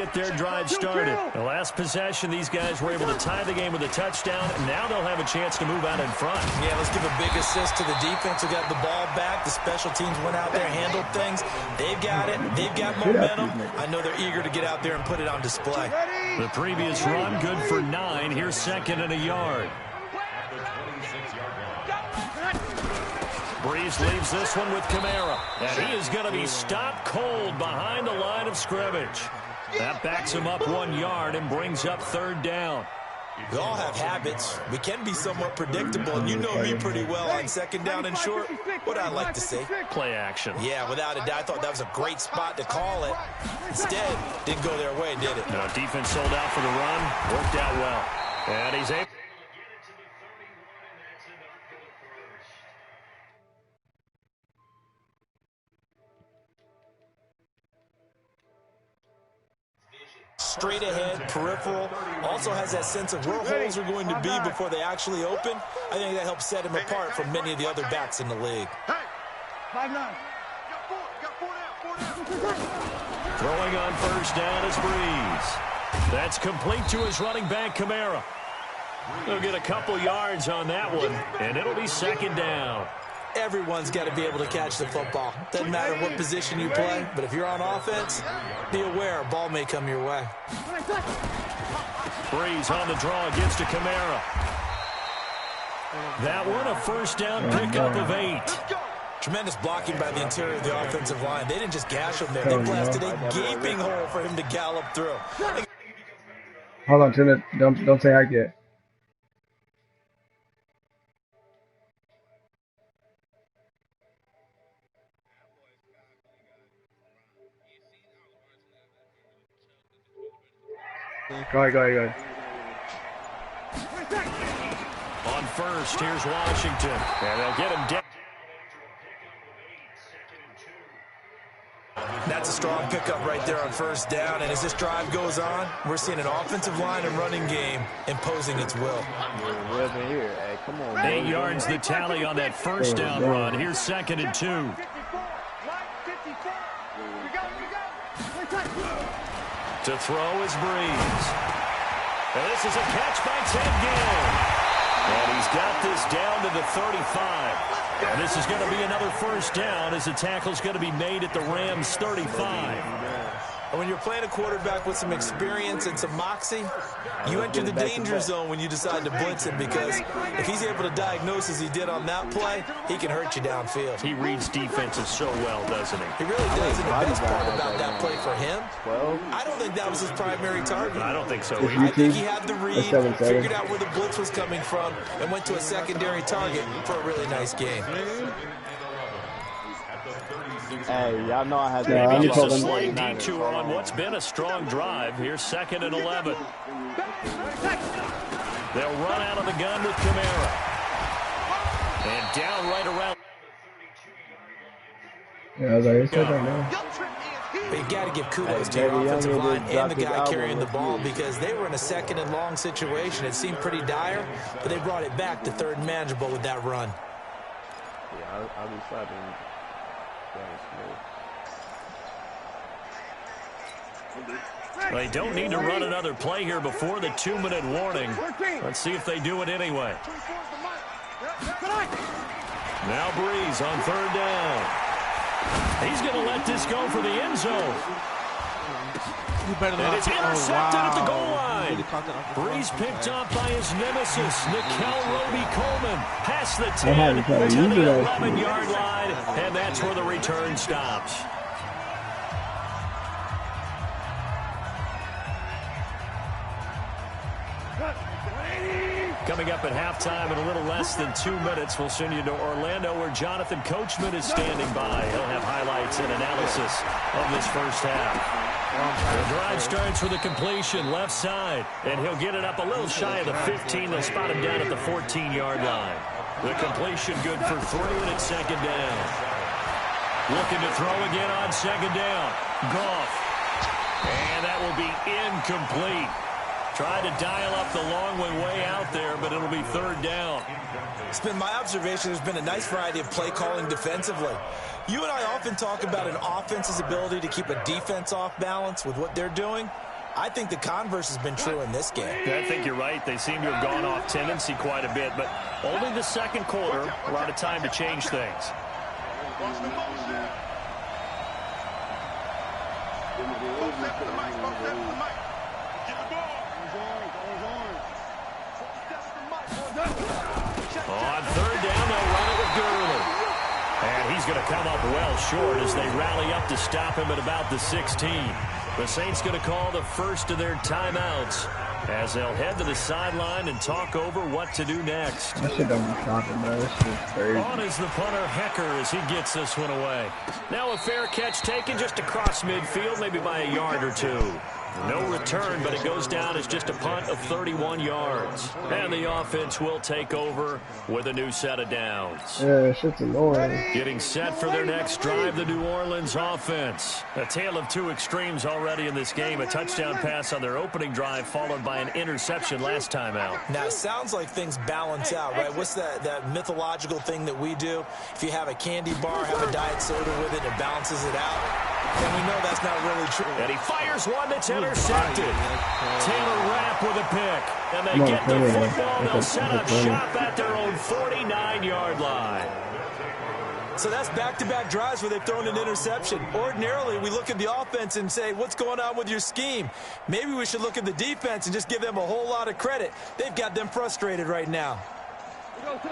get their drive started. The last possession, these guys were able to tie the game with a touchdown, and now they'll have a chance to move out in front. Yeah, let's give a big assist to the defense who got the ball back. The special teams went out there, handled things. They've got it. They've got momentum. I know they're eager to get out there and put it on display. The previous run, good for 9. Here's 2nd and a yard. Breeze leaves this one with Kamara. And he is going to be stopped cold behind the line of scrimmage. That backs him up 1 yard and brings up 3rd down. We all have habits. We can be somewhat predictable, and you know me pretty well on 2nd down and short. What I like to say. Play action. Yeah, without a doubt, I thought that was a great spot to call it. Instead, didn't go their way, did it? No, defense sold out for the run. Worked out well. And he's able. Straight ahead, peripheral, also has that sense of where holes are going to be before they actually open. I think that helps set him apart from many of the other backs in the league. Throwing on 1st down is Breeze. That's complete to his running back, Kamara. He'll get a couple yards on that one, and it'll be 2nd down. Everyone's got to be able to catch the football. Doesn't matter what position you play, but if you're on offense, be aware a ball may come your way. Breeze on the draw, gives to Kamara. That one a 1st down pickup of 8. Tremendous blocking by the interior of the offensive line. They didn't just gash him there. They blasted a gaping hole for him to gallop through. Hold on, Tim. Don't say hike yet. Go ahead. On 1st, here's Washington. And they'll get him down. That's a strong pickup right there on 1st down. And as this drive goes on, we're seeing an offensive line and running game imposing its will. 8 yards the tally on that 1st down run. Here's 2nd and 2. To throw is Breeze. And this is a catch by Ted Ginn. And he's got this down to the 35. And this is going to be another 1st down as the tackle's going to be made at the Rams' 35. And when you're playing a quarterback with some experience and some moxie, you enter the danger zone when you decide to blitz him, because if he's able to diagnose as he did on that play, he can hurt you downfield. He reads defenses so well, doesn't he? He really does, and the best part about that play for him, I don't think that was his primary target. I don't think so either. I think he had the read, figured out where the blitz was coming from, and went to a secondary target for a really nice game. Hey, y'all know I had to. Maybe just a slight detour on what's been a strong drive. Here's 2nd and 11. They'll run out of the gun with Kamara. And down right around. Yeah, I was like, it's right now. But you got to give kudos to your offensive line and the guy carrying the ball, because they were in a 2nd and long situation. It seemed pretty dire, but they brought it back to 3rd and manageable with that run. Yeah, I'll be slapping. They don't need to run another play here before the 2-minute warning. Let's see if they do it anyway. Now Breeze on 3rd down. He's going to let this go for the end zone. And it's intercepted at the goal line. Breeze picked up by his nemesis, Nickel Roby-Coleman. Past the 10 to the 11-yard line, and that's where the return stops. Coming up at halftime in a little less than 2 minutes, we'll send you to Orlando, where Jonathan Coachman is standing by. He'll have highlights and analysis of this 1st half. The drive starts with a completion left side, and he'll get it up a little shy of the 15. They'll spot him down at the 14-yard line. The completion good for 3, and it's 2nd down. Looking to throw again on 2nd down. Goff. And that will be incomplete. Tried to dial up the long way out there, but it'll be 3rd down. It's been my observation there's been a nice variety of play calling defensively. You and I often talk about an offense's ability to keep a defense off balance with what they're doing. I think the converse has been true in this game. Yeah, I think you're right. They seem to have gone off tendency quite a bit, but only the second quarter, a lot of time to change things. On third down, they'll run it with Gurley. And he's going to come up well short as they rally up to stop him at about the 16. The Saints going to call the first of their timeouts as they'll head to the sideline and talk over what to do next. That shit don't be stopping, bro. This shit's crazy. On is the punter, Hecker, as he gets this one away. Now a fair catch taken just across midfield, maybe by a yard or two. No return, but it goes down as just a punt of 31 yards. And the offense will take over with a new set of downs. Yeah, shit's annoying. Getting set for their next drive, the New Orleans offense. A tale of two extremes already in this game. A touchdown pass on their opening drive, followed by an interception last time out. Now, it sounds like things balance out, right? What's that mythological thing that we do? If you have a candy bar, have a diet soda with it, it balances it out. And we know that's not really true. And he fires one that's intercepted. Taylor Rapp with a pick. And they get the football. They'll set up shop at their own 49-yard line. So that's back-to-back drives where they've thrown an interception. Ordinarily, we look at the offense and say, what's going on with your scheme? Maybe we should look at the defense and just give them a whole lot of credit. They've got them frustrated right now.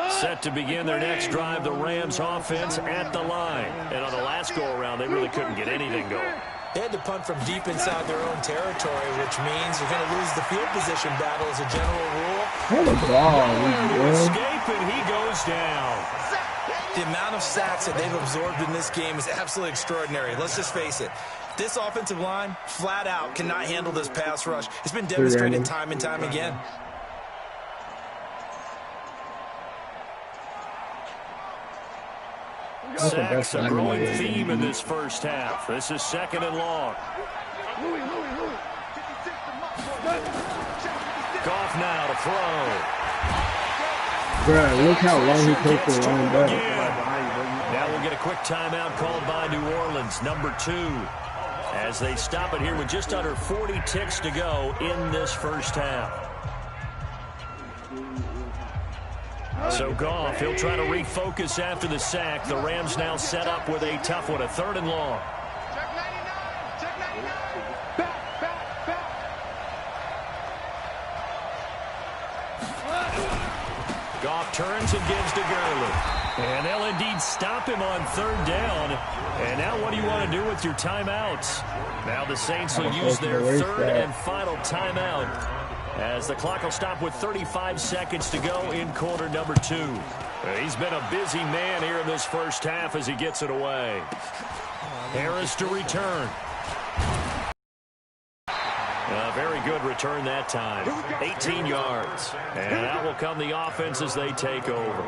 Set to begin their next drive, the Rams offense at the line. And on the last go-around, they really couldn't get anything going. They had to punt from deep inside their own territory, which means you're going to lose the field position battle as a general rule. What a ball, escape, and he goes down. The amount of sacks that they've absorbed in this game is absolutely extraordinary. Let's just face it. This offensive line, flat out, cannot handle this pass rush. It's been demonstrated time and time again. Sacks, a growing theme in this first half. This is second and long. Goff now to throw. Bruh, look how long he takes to line back. Now we'll get a quick timeout called by New Orleans, number 2. As they stop it here with just under 40 ticks to go in this first half. So Goff, he'll try to refocus after the sack. The Rams now set up with a tough one, a third and long. Goff turns and gives to Gurley. And they'll indeed stop him on third down. And now what do you want to do with your timeouts? Now the Saints will use their third and final timeout, as the clock will stop with 35 seconds to go in quarter number 2. He's been a busy man here in this first half as he gets it away. Harris to return. A very good return that time. 18 yards. And out will come the offense as they take over.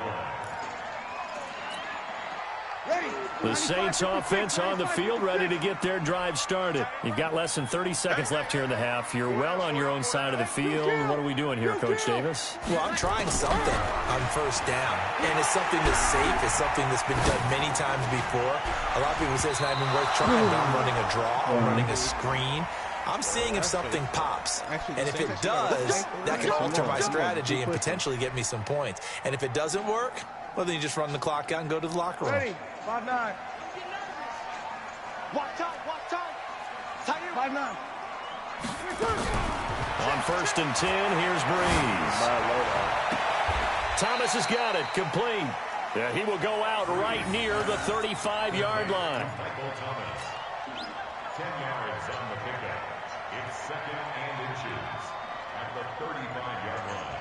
The Saints offense on the field, ready to get their drive started. You've got less than 30 seconds left here in the half. You're well on your own side of the field. What are we doing here, Coach Davis? Well, I'm trying something on first down. And it's something that's safe. It's something that's been done many times before. A lot of people say it's not even worth trying. I'm running a draw. I'm running a screen. I'm seeing if something pops. And if it does, that can alter my strategy and potentially get me some points. And if it doesn't work, well, then you just run the clock out and go to the locker room. Ready, 5-9. Watch time. Tighter. 5-9. On first and 10, here's Breeze. Thomas has got it, complete. Yeah, he will go out right near the 35-yard line. 10 yards on the pickup. It's second and inches at the 35-yard line.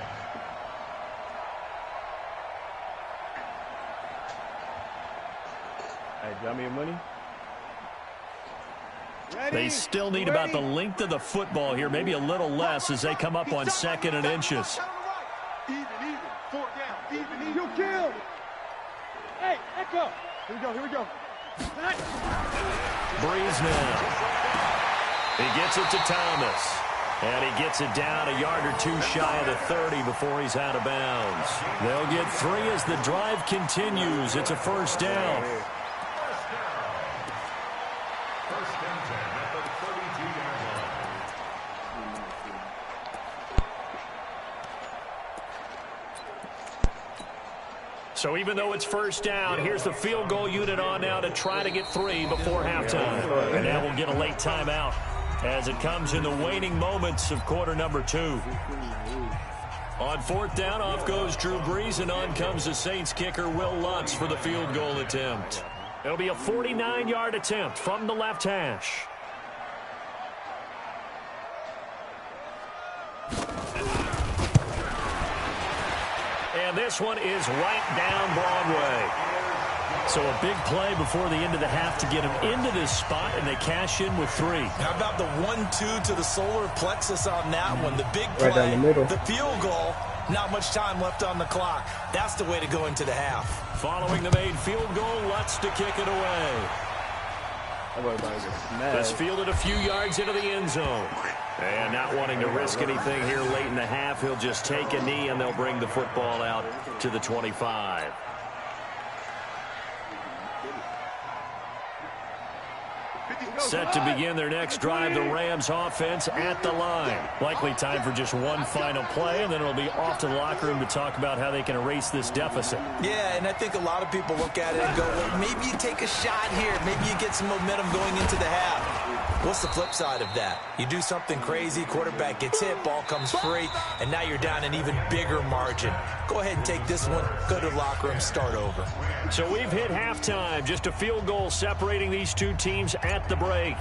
Hey, got me your money? They still need about the length of the football here, maybe a little less as they come up on second and inches. Even. 4 down. Even. You kill. Hey, echo. Here we go. Breeze now. He gets it to Thomas. And he gets it down a yard or two shy of the 30 before he's out of bounds. They'll get 3 as the drive continues. It's a first down. So even though it's first down, here's the field goal unit on now to try to get 3 before halftime. And now we'll get a late timeout as it comes in the waning moments of quarter number 2. On 4th down, off goes Drew Brees, and on comes the Saints kicker, Will Lutz, for the field goal attempt. It'll be a 49-yard attempt from the left hash. And this one is right down Broadway. So a big play before the end of the half to get him into this spot, and they cash in with 3. How about the 1-2 to the solar plexus on that one? The big play, right down the middle. The field goal, not much time left on the clock. That's the way to go into the half. Following the made field goal, Lutz to kick it away. This fielded a few yards into the end zone. And not wanting to risk anything here late in the half, he'll just take a knee, and they'll bring the football out to the 25. Set to begin their next drive, the Rams offense at the line. Likely time for just one final play, and then it'll be off to the locker room to talk about how they can erase this deficit. Yeah, and I think a lot of people look at it and go, well, maybe you take a shot here. Maybe you get some momentum going into the half. What's the flip side of that? You do something crazy, quarterback gets hit, ball comes free, and now you're down an even bigger margin. Go ahead and take this one, go to the locker room, start over. So we've hit halftime. Just a field goal separating these two teams at the break.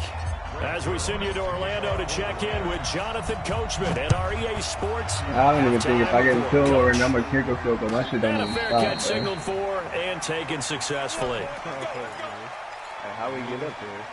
As we send you to Orlando to check in with Jonathan Coachman at our EA Sports. I don't even think if I get a field goal or a number kick or field goal, my shit don't And a even fair stop. catch signaled for and taken successfully. Hey, how we get up here?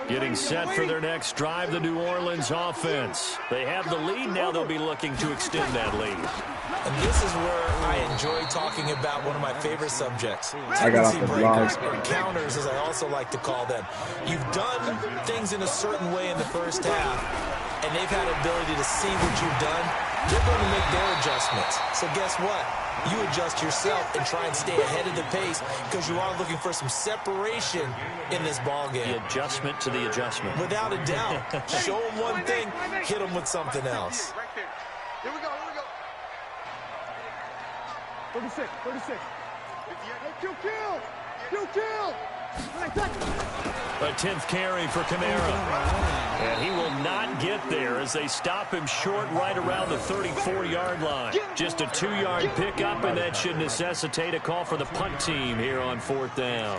Getting set for their next drive, the New Orleans offense. They have the lead. Now they'll be looking to extend that lead. And this is where I enjoy talking about one of my favorite subjects. I got off Tendency the breakers, block. or counters, as I also like to call them. You've done things in a certain way in the first half, and they've had ability to see what you've done. They're going to make their adjustments. So guess what? You adjust yourself and try and stay ahead of the pace because you are looking for some separation in this ball game. The adjustment to the adjustment. Without a doubt. Show them one thing, hit them with something else. Right there. Here we go, here we go. 36, 36. Kill. A 10th carry for Kamara. And he will not get there as they stop him short right around the 34-yard line. Just a 2-yard pickup, and that should necessitate a call for the punt team here on 4th down.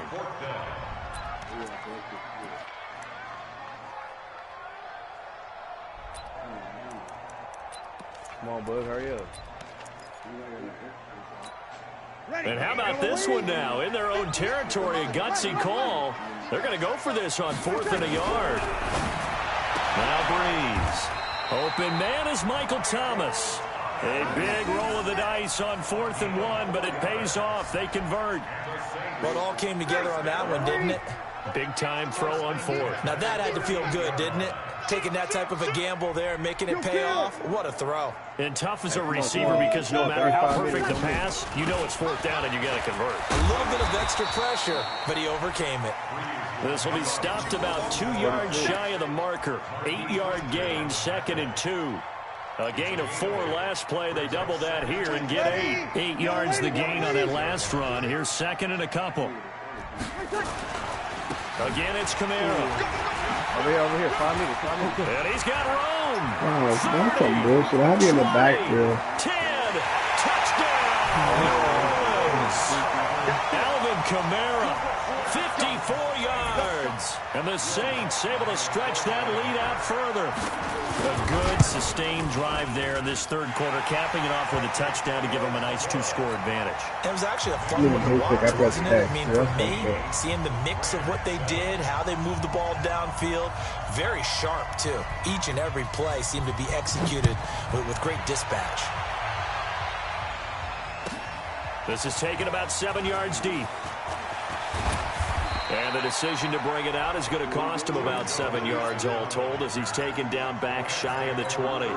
Come on, bud, hurry up. And how about this one now? In their own territory, a gutsy call. They're going to go for this on 4th and a yard. Now Brees. Open man is Michael Thomas. A big roll of the dice on 4th and 1, but it pays off. They convert. Well, it all came together on that one, didn't it? Big time throw on 4th. Now that had to feel good, didn't it? Taking that type of a gamble there and making it pay off. What a throw. And tough as a receiver because no matter how perfect the pass, you know it's 4th down and you got to convert. A little bit of extra pressure, but he overcame it. This will be stopped about 2 yards shy of the marker. 8-yard gain, 2nd and 2. A gain of 4 last play. They double that here and get 8. 8 yards the gain on that last run. Here's 2nd and a couple. Again, it's Kamara. Over here, 5 minutes. And he's got room. Oh, that's some bullshit. I'll be in the backfield. 10. Touchdown. Alvin Kamara, 54 yards. And the Saints able to stretch that lead out further. A good, sustained drive there in this 3rd quarter, capping it off with a touchdown to give them a nice 2-score advantage. It was actually a fun one to watch, wasn't it? I mean, for me, seeing the mix of what they did, how they moved the ball downfield, very sharp, too. Each and every play seemed to be executed with great dispatch. This is taken about 7 yards deep. And the decision to bring it out is going to cost him about 7 yards all told as he's taken down back shy of the 20.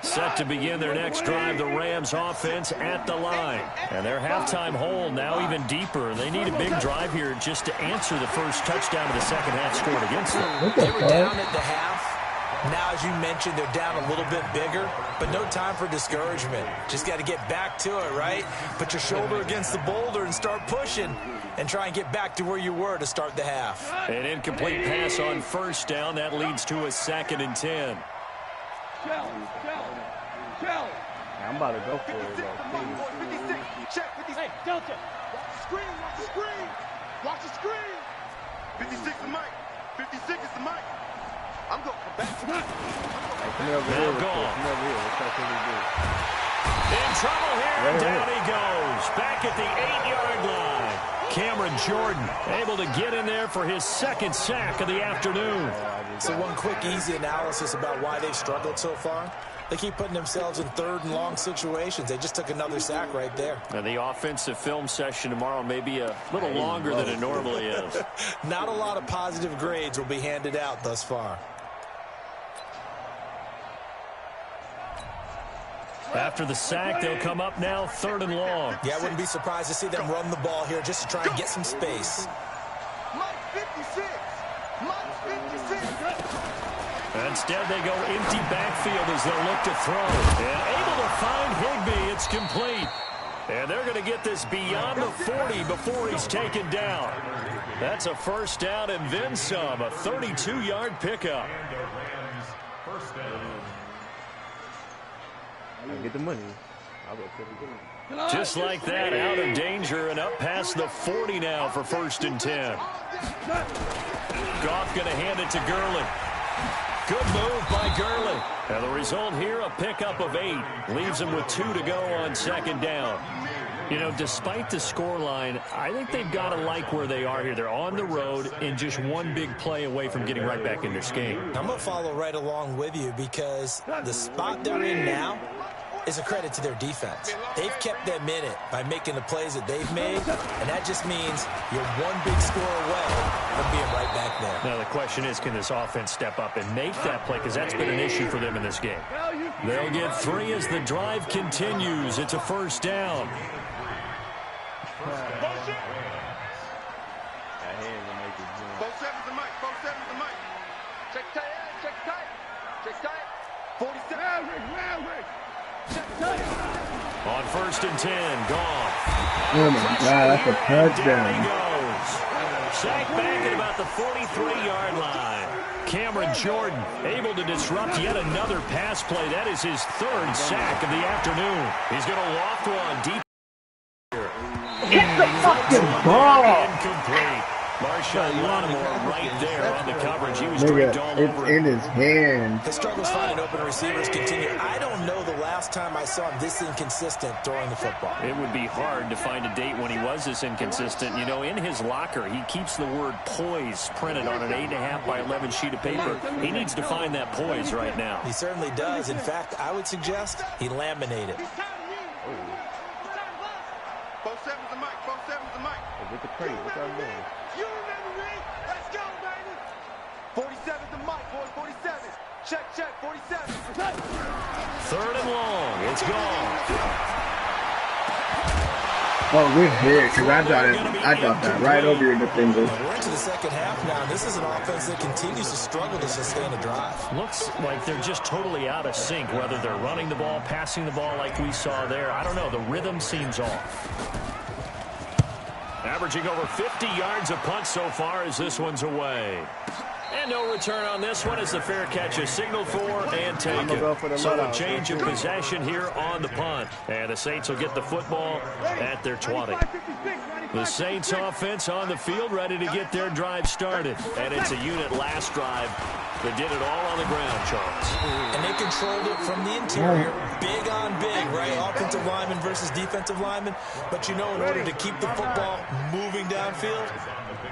Set to begin their next drive. The Rams offense at the line. And their halftime hole now even deeper. They need a big drive here just to answer the first touchdown of the second half scored against them. They were down at the half. Now, as you mentioned, they're down a little bit bigger, but no time for discouragement. Just got to get back to it, right? Put your shoulder against the boulder and start pushing and try and get back to where you were to start the half. An incomplete pass on first down. That leads to a 2nd and 10. I'm about to go for it, though. 56. Check 56. Hey, Delta. Watch the screen. Watch the screen. Watch the screen. 56 is Mike. 56 is the Mike. I'm going to come back to that. Come over here. Come over here. Let's try to do. In trouble here. Right down he goes. Back at the 8-yard line. Cameron Jordan able to get in there for his 2nd sack of the afternoon. So one quick, easy analysis about why they've struggled so far. They keep putting themselves in 3rd and long situations. They just took another sack right there. And the offensive film session tomorrow may be a little longer than it normally is. Not a lot of positive grades will be handed out thus far. After the sack, they'll come up now 3rd and long. Yeah, I wouldn't be surprised to see them run the ball here just to try and get some space. Mike 56. Mike 56. Instead, they go empty backfield as they'll look to throw. And able to find Higbee. It's complete. And they're going to get this beyond the 40 before he's taken down. That's a first down and then some. A 32-yard pickup. I'll get the money. I'll go for the money. Just like that, out of danger and up past the 40 now for 1st and 10. Goff going to hand it to Gurley. Good move by Gurley. And the result here, a pickup of 8. Leaves them with 2 to go on 2nd down. You know, despite the scoreline, I think they've got to like where they are here. They're on the road and just one big play away from getting right back in this game. I'm going to follow right along with you because the spot they're in now is a credit to their defense. They've kept them in it by making the plays that they've made, and that just means you're one big score away from being right back there. Now the question is, can this offense step up and make that play? Because that's been an issue for them in this game. They'll get 3 as the drive continues. It's a first down. Check tight. 47. On 1st and 10, Goff. Oh my God, that's a touchdown. Down he goes. Sacked back at about the 43-yard line. Cameron Jordan able to disrupt yet another pass play. That is his 3rd sack of the afternoon. He's going to loft one deep. Get the fucking ball! Incomplete. Marshawn Lattimore right there on the coverage. He was draped all over. It's in his hand. The struggles finding open receivers continue. I don't know the last time I saw him this inconsistent throwing the football. It would be hard to find a date when he was this inconsistent. You know, in his locker, he keeps the word poise printed on an 8.5 by 11 sheet of paper. He needs to find that poise right now. He certainly does. In fact, I would suggest he laminate it. 47's the mic. 47's the mic. Get the crate. What y'all doing? You remember me? Let's go, baby. 47's the mic, boys. 47. Check. 47. 3rd and long. It's gone. Oh, good hit, because I dropped that right over your defender. We're into the second half now. This is an offense that continues to struggle to sustain a drive. Looks like they're just totally out of sync, whether they're running the ball, passing the ball like we saw there. I don't know. The rhythm seems off. Averaging over 50 yards a punt so far as this one's away. And no return on this one as the fair catch is signaled for and taken. So a change of possession here on the punt. And the Saints will get the football at their 20. The Saints offense on the field ready to get their drive started. And it's a unit last drive that did it all on the ground, Charles. And they controlled it from the interior. Big on big, right? Offensive lineman versus defensive lineman. But you know, in order to keep the football moving downfield,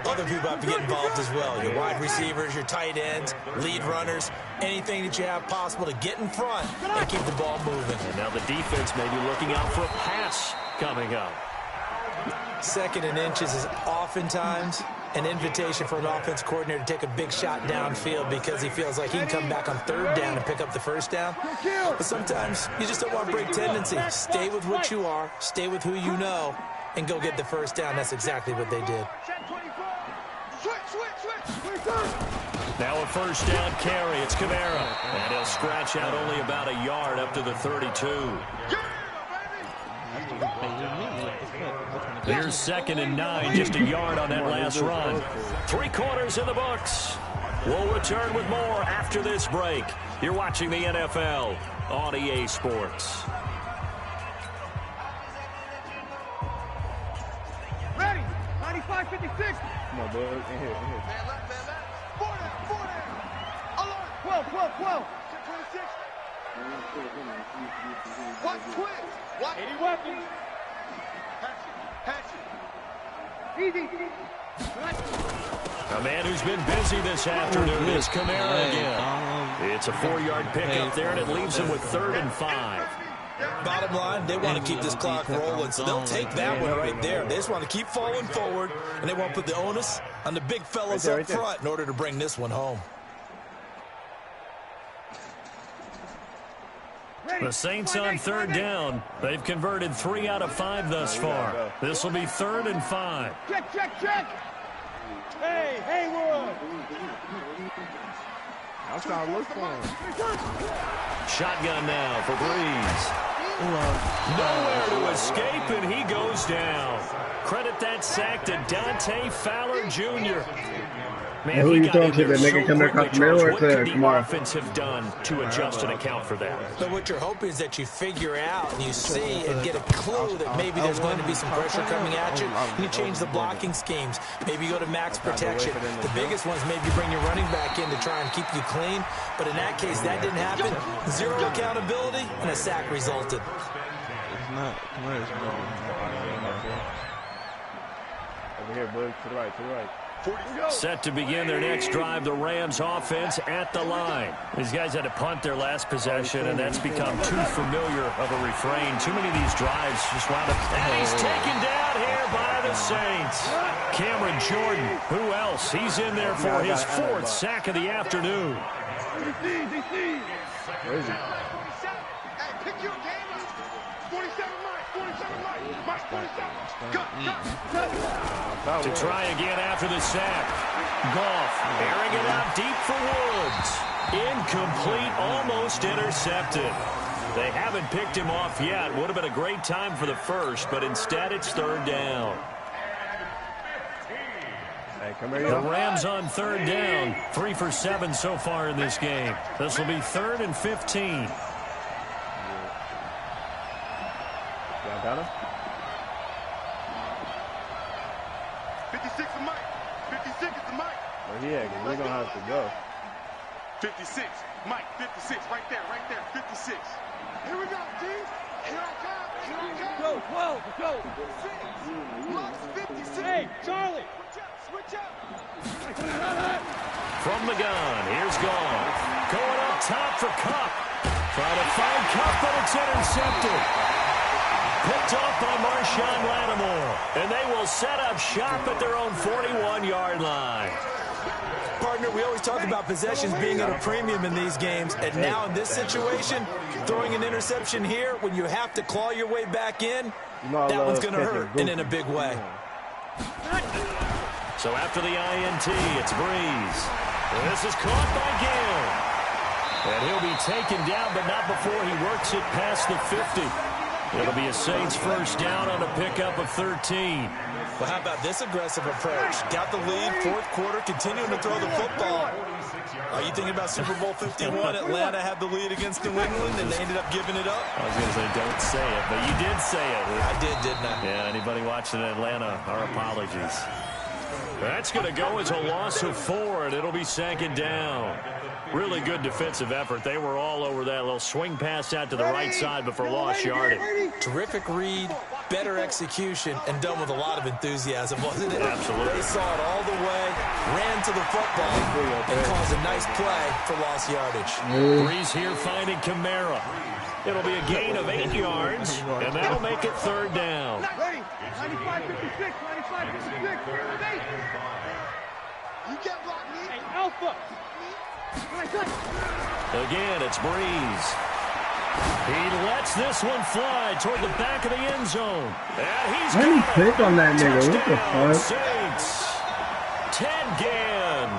other people have to get involved as well. Your wide receivers, your tight ends, lead runners, anything that you have possible to get in front and keep the ball moving. And now the defense may be looking out for a pass coming up. 2nd and inches is oftentimes an invitation for an offense coordinator to take a big shot downfield because he feels like he can come back on third down and pick up the first down. But sometimes you just don't want to break tendency. Stay with what you are, stay with who you know, and go get the first down. That's exactly what they did. Now a first down carry. It's Kamara. And he'll scratch out only about a yard up to the 32. Here's 2nd and 9, just a yard on that last run. 3 quarters in the books. We'll return with more after this break. You're watching the NFL on EA Sports. Ready? 95-56. Come on, bud. In here. Man left. 4 down. Alert. 12. 26. Watch twins. Watch 80 weapons. Hatchet. Easy. A man who's been busy this afternoon is Kamara again. It's a 4-yard pickup there, and it leaves him with 3rd and 5. Bottom line, they want to keep this clock rolling, so they'll take that one right there. They just want to keep falling forward, and they want to put the onus on the big fellas up front in order to bring this one home. The Saints on 3rd down. They've converted 3 out of 5 thus far. This will be 3rd and 5. Check. Hey, Haywood. I'm trying to look for him. Shotgun now for Breeze. Nowhere to escape, and he goes down. Credit that sack to Dante Fowler Jr. Man, who he you got throwing in to? there The nigga so coming quickly, across the middle or What to could the Kamara? offense have done to adjust and account for that? But what you're hoping is that you figure out and you see and get a clue that maybe there's going to be some pressure coming at you. You change the blocking schemes. Maybe you go to max protection. The biggest ones maybe bring your running back in to try and keep you clean. But in that case, that didn't happen. 0 accountability, and a sack resulted. It's not. Over here, bud. To the right. Set to begin their next drive, the Rams offense at the line. These guys had to punt their last possession, and that's become too familiar of a refrain. Too many of these drives just wound up. And he's taken down here by the Saints. Cameron Jordan, who else? He's in there for his 4th sack of the afternoon. Where is he? Hey, pick your game up. 47 Mike. 47. Cut. To try again after the sack. Goff airing it out deep for Woods. Incomplete, almost intercepted. They haven't picked him off yet. Would have been a great time for the first, but instead it's 3rd down. Hey, come here. The Rams on 3rd down. 3 for 7 so far in this game. This will be 3rd and 15. Y'all got him? 56 is Mike. 56 is the Mike. Where he at? 'Cause we're going to have to go. 56. Mike, 56. Right there. 56. Here we go, G. Here I come. Go, 12. Go. 6. Lux, 56. Hey, Charlie. Switch up. From the gun, here's Goff. Going up top for Cup. Trying to find Cup, but it's intercepted. Picked off by Marshawn Lattimore. And they will set up shop at their own 41-yard line. Partner, we always talk about possessions being at a premium in these games. And now in this situation, throwing an interception here when you have to claw your way back in, that one's going to hurt, and in a big way. So after the INT, it's Breeze. This is caught by Gill. And he'll be taken down, but not before he works it past the 50. It'll be a Saints first down on a pickup of 13. Well, how about this aggressive approach? Got the lead, 4th quarter, continuing to throw the football. Are you thinking about Super Bowl 51? Atlanta had the lead against New England, and they ended up giving it up? I was going to say, don't say it, but you did say it. I did, didn't I? Yeah, anybody watching Atlanta, our apologies. That's going to go as a loss of 4, and it'll be 2nd down. Really good defensive effort. They were all over that little swing pass out to the right side, but for lost yardage. Terrific read, better execution, and done with a lot of enthusiasm, wasn't it? Absolutely. They saw it all the way, ran to the football, and caused a nice play for lost yardage. Breeze here finding Kamara. It'll be a gain of 8 yards, and that'll make it 3rd down. Ready? 95-56. 95-56. You get blocked, me. Hey, Alpha. Again, it's Breeze. He lets this one fly toward the back of the end zone. And he's Let me got click on that nigga. What the touchdown, fuck? Saints. Ted Ginn.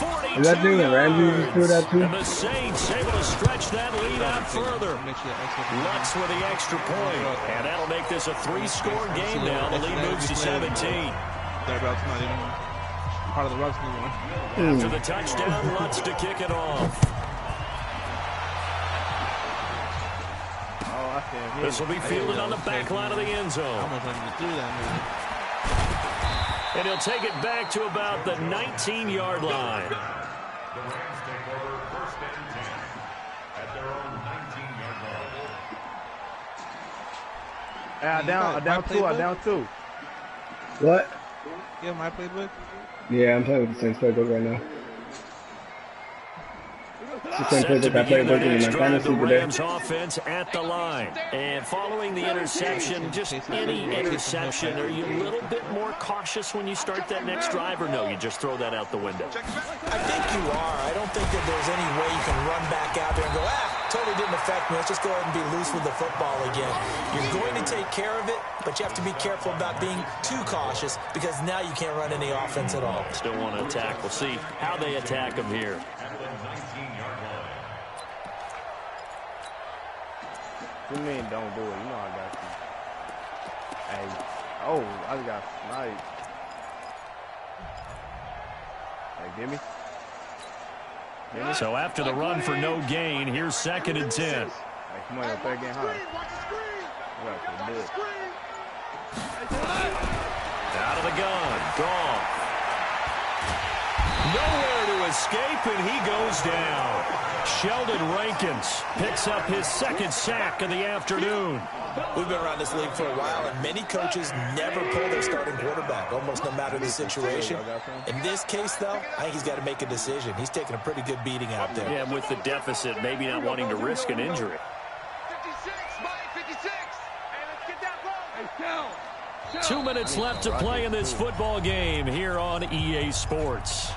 42 Is that dude that Ramsey just threw that too? And the Saints able to stretch that lead out further. Lutz with the extra point. And that'll make this a 3-score game now. The lead moves to 17. Thereabouts, not even part of the Rugs anymore. After the touchdown, Lutz to kick it off. This will be fielded on the back line of the end zone. And he'll take it back to about the 19-yard line. The Rams take over first and 10 at their own 19-yard line. I down two. What? You have my playbook? Yeah, I'm playing with the Saints playbook right now. Set to begin the next drive, the Rams offense at the line. And following the interception, just any interception, are you a little bit more cautious when you start that next drive, or no, you just throw that out the window? I think you are. I don't think that there's any way you can run back out there and go, totally didn't affect me. Let's just go ahead and be loose with the football again. You're going to take care of it, but you have to be careful about being too cautious because now you can't run any offense at all. Still want to attack. We'll see how they attack them here. At the 19-yard line. What do you mean don't do it? You know I got you. Hey. Oh, I just got sniped. Hey, give me. So after the run for no gain, here's 2nd and 10. Hey, come on, third game high. Out of the gun. Gone. Nowhere to escape, and he goes down. Sheldon Rankins picks up his 2nd sack of the afternoon. We've been around this league for a while, and many coaches never pull their starting quarterback, almost no matter the situation. In this case, though, I think he's got to make a decision. He's taking a pretty good beating out there. Yeah, with the deficit, maybe not wanting to risk an injury. 56, Mike, 56. Hey, let's get that ball. 2 minutes left to play in this football game here on EA Sports.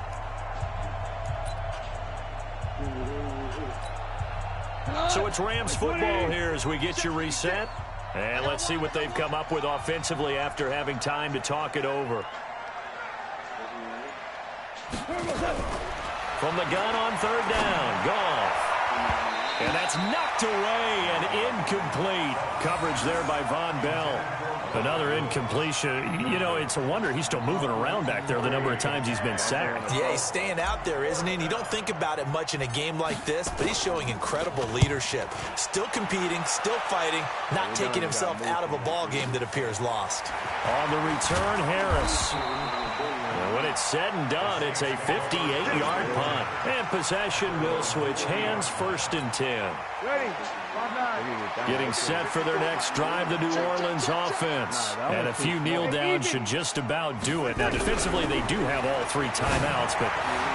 So it's Rams football here as we get you reset. And let's see what they've come up with offensively after having time to talk it over. From the gun on 3rd down, Goff. And that's knocked away and incomplete. Coverage there by Von Bell. Another incompletion. You know, it's a wonder he's still moving around back there the number of times he's been sacked. Yeah, he's staying out there, isn't he? And you don't think about it much in a game like this, but he's showing incredible leadership. Still competing, still fighting, not taking himself out of a ball game that appears lost. On the return, Harris. And when it's said and done, it's a 58-yard punt. And possession will switch hands, 1st and 10. Getting set for their next drive, the New Orleans offense. And a few kneel downs should just about do it. Now, defensively, they do have all 3 timeouts, but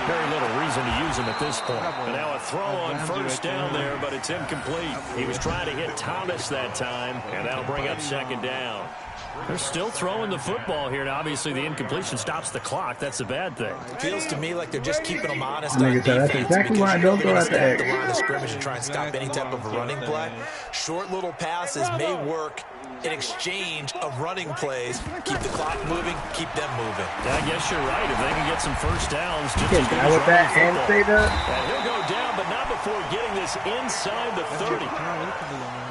very little reason to use them at this point. And now a throw on 1st down there, but it's incomplete. He was trying to hit Thomas that time, and that'll bring up 2nd down. They're still throwing the football here, and obviously the incompletion stops the clock. That's a bad thing. Feels to me like they're just keeping them honest Nigga, on so defense. that's exactly why I don't throw at the the X. line of scrimmage and try and stop any type of a running play. Short little passes may work in exchange of running plays. Keep the clock moving, keep them moving. I guess you're right. If they can get some 1st downs, just Get as good down as with that running and football. say that. And he'll go down, but not before getting this inside the 30.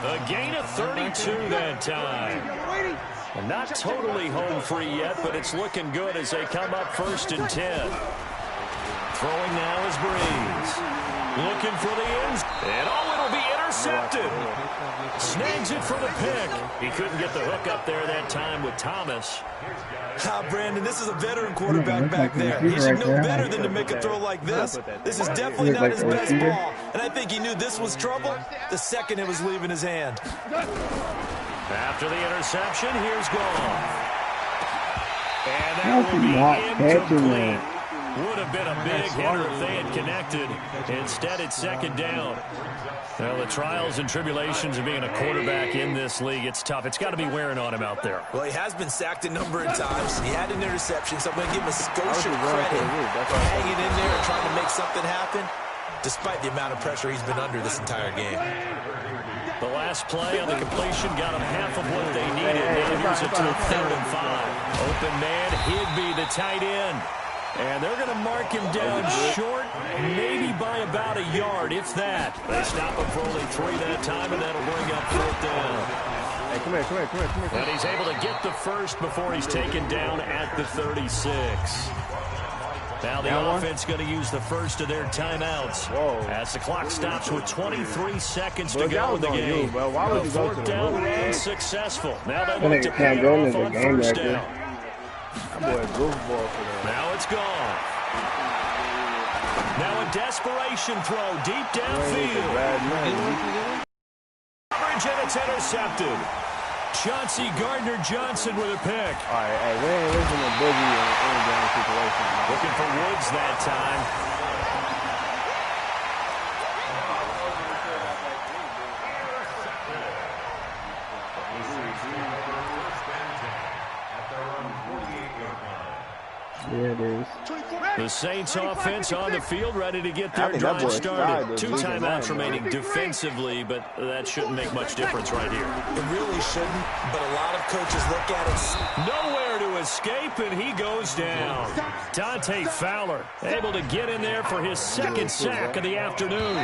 A gain of 32 that time. And not totally home free yet, but it's looking good as they come up 1st and 10. Throwing now is Breeze. Looking for the ends. And it'll be intercepted. Snags it for the pick. He couldn't get the hook up there that time with Thomas. Brandon, this is a veteran quarterback back there. He should know better than to make a throw like this. This is definitely not his best ball. And I think he knew this was trouble the second it was leaving his hand. After the interception, here's Goff. And How that can will not be catch him, incomplete. man? Would have been a big hitter if they had connected. Instead, it's second down. Well, the trials and tribulations of being a quarterback in this league, it's tough. It's got to be wearing on him out there. Well, he has been sacked a number of times. He had an interception, so I'm going to give him a Scotia credit for hanging in there and trying to make something happen, despite the amount of pressure he's been under this entire game. The last play on the completion got them half of what they needed. Now here's a tough 3rd and 5. Open man, Higbee, the tight end. And they're going to mark him down short, maybe by about a yard, if that. They stop him for only 3 that time, and that'll bring up 4th down. Hey, come here. And he's able to get the first before he's taken down at the 36. Now the offense going to use the first of their timeouts. As the clock stops with 23 seconds to go in the game. Why would you go to 4th down run successful. Now they I look to pay it off on first down. That boy a goofball for that. Now it's gone. Now a desperation throw deep downfield. Coverage, and it's intercepted. Chauncey Gardner-Johnson with a pick. All right, hey, we ain't listening to Boogie in any game situation. Looking for Woods that time. Yeah, it is. The Saints offense on the field, ready to get their drive started. 2 timeouts remaining defensively, but that shouldn't make much difference right here. It really shouldn't, but a lot of coaches look at it. Nowhere to escape, and he goes down. Dante Fowler able to get in there for his 2nd sack of the afternoon.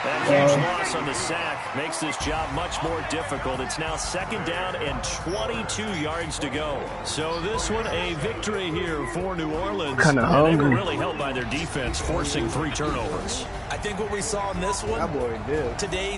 That huge loss on the sack makes this job much more difficult. It's now 2nd down and 22 yards to go. So this one, a victory here for New Orleans. Kind of hungry. They were really helped by their defense, forcing 3 turnovers. I think what we saw in this one, That boy did. today